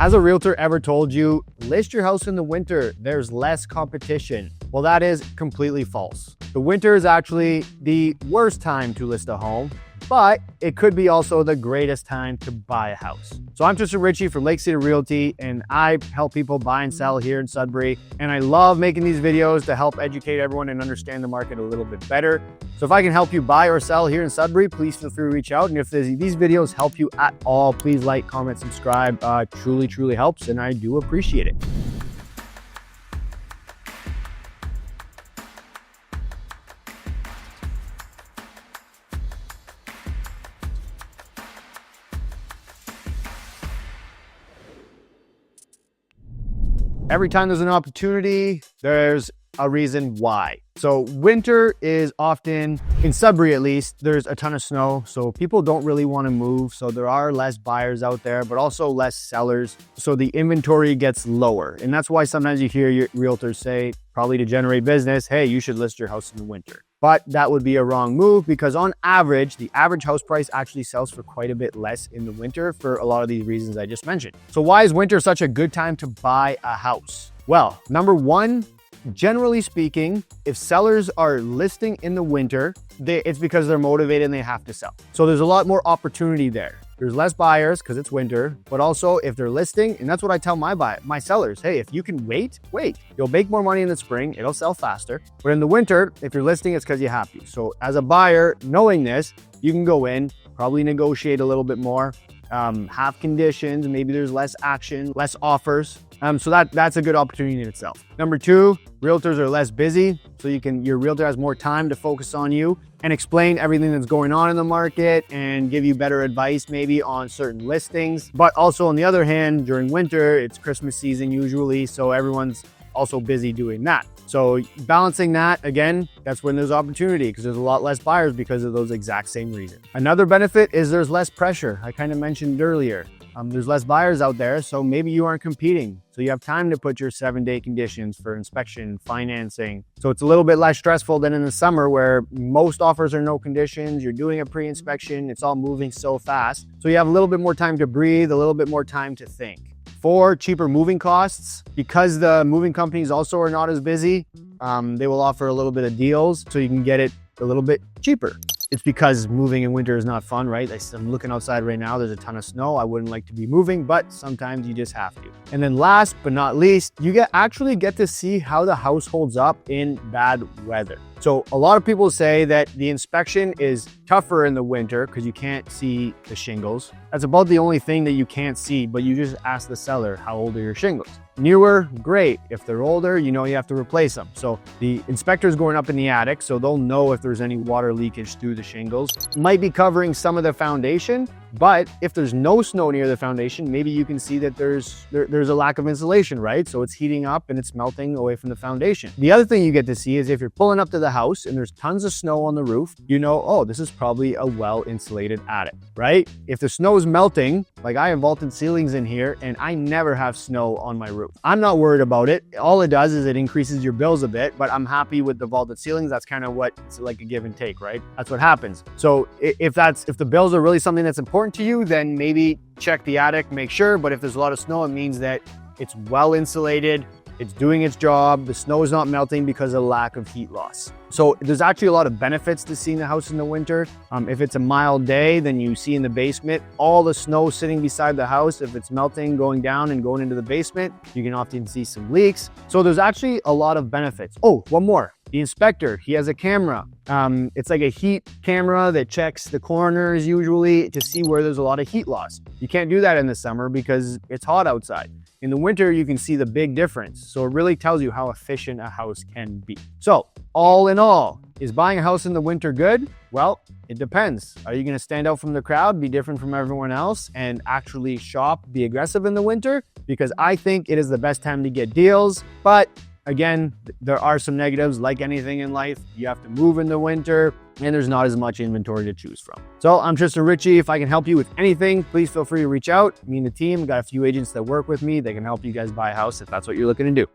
Has a realtor ever told you, list your house in the winter, there's less competition? Well, that is completely false. The winter is actually the worst time to list a home, but it could be also the greatest time to buy a house. So I'm Tristan Ritchie from Lake City Realty, and I help people buy and sell here in Sudbury. And I love making these videos to help educate everyone and understand the market a little bit better. So if I can help you buy or sell here in Sudbury, please feel free to reach out. And if these videos help you at all, please like, comment, subscribe. Truly helps, and I do appreciate it. Every time there's an opportunity, there's a reason why. So winter is often, in Sudbury at least, there's a ton of snow. So people don't really want to move. So there are less buyers out there, but also less sellers. So the inventory gets lower. And that's why sometimes you hear your realtors say, probably to generate business, hey, you should list your house in the winter. But that would be a wrong move because on average, the average house price actually sells for quite a bit less in the winter for a lot of these reasons I just mentioned. So why is winter such a good time to buy a house? Well, number one, generally speaking, if sellers are listing in the winter, it's because they're motivated and they have to sell. So there's a lot more opportunity there. There's less buyers because it's winter, but also if they're listing, and that's what I tell my sellers, hey, if you can wait. You'll make more money in the spring, it'll sell faster. But in the winter, if you're listing, it's because you have to. So as a buyer, knowing this, you can go in, probably negotiate a little bit more, have conditions, maybe there's less action, less offers. So that's a good opportunity in itself. Number two, realtors are less busy. So your realtor has more time to focus on you and explain everything that's going on in the market and give you better advice maybe on certain listings. But also on the other hand, during winter, it's Christmas season usually. So everyone's also busy doing that. So balancing that, again, that's when there's opportunity because there's a lot less buyers because of those exact same reasons. Another benefit is there's less pressure. I kind of mentioned earlier. There's less buyers out there, so maybe you aren't competing. So you have time to put your 7-day conditions for inspection, financing. So it's a little bit less stressful than in the summer where most offers are no conditions. You're doing a pre-inspection. It's all moving so fast. So you have a little bit more time to breathe, a little bit more time to think. For cheaper moving costs, because the moving companies also are not as busy, they will offer a little bit of deals so you can get it a little bit cheaper. It's because moving in winter is not fun, right? I'm looking outside right now, there's a ton of snow. I wouldn't like to be moving, but sometimes you just have to. And then last but not least, you actually get to see how the house holds up in bad weather. So a lot of people say that the inspection is tougher in the winter because you can't see the shingles. That's about the only thing that you can't see, but you just ask the seller, how old are your shingles? Newer, great. If they're older, you know you have to replace them. So the inspector's going up in the attic, so they'll know if there's any water leakage through the shingles. Might be covering some of the foundation, but if there's no snow near the foundation, maybe you can see that there's a lack of insulation, right? So it's heating up and it's melting away from the foundation. The other thing you get to see is if you're pulling up to the house and there's tons of snow on the roof, you know, oh, this is probably a well-insulated attic, right? If the snow is melting, like I have vaulted ceilings in here and I never have snow on my roof. I'm not worried about it. All it does is it increases your bills a bit, but I'm happy with the vaulted ceilings. That's kind of what it's like a give and take, right? That's what happens. So if the bills are really something that's important to you, then maybe check the attic, make sure. But if there's a lot of snow, it means that it's well insulated. It's doing its job. The snow is not melting because of lack of heat loss. So there's actually a lot of benefits to seeing the house in the winter. If it's a mild day, then you see in the basement, all the snow sitting beside the house. If it's melting, going down and going into the basement, you can often see some leaks. So there's actually a lot of benefits. Oh, one more. The inspector, he has a camera. It's like a heat camera that checks the corners usually to see where there's a lot of heat loss. You can't do that in the summer because it's hot outside. In the winter, you can see the big difference. So it really tells you how efficient a house can be. So all in all, is buying a house in the winter good? Well, it depends. Are you gonna stand out from the crowd, be different from everyone else, and actually shop, be aggressive in the winter? Because I think it is the best time to get deals, but again, there are some negatives like anything in life. You have to move in the winter and there's not as much inventory to choose from. So I'm Tristan Ritchie. If I can help you with anything, please feel free to reach out. Me and the team got a few agents that work with me. They can help you guys buy a house if that's what you're looking to do.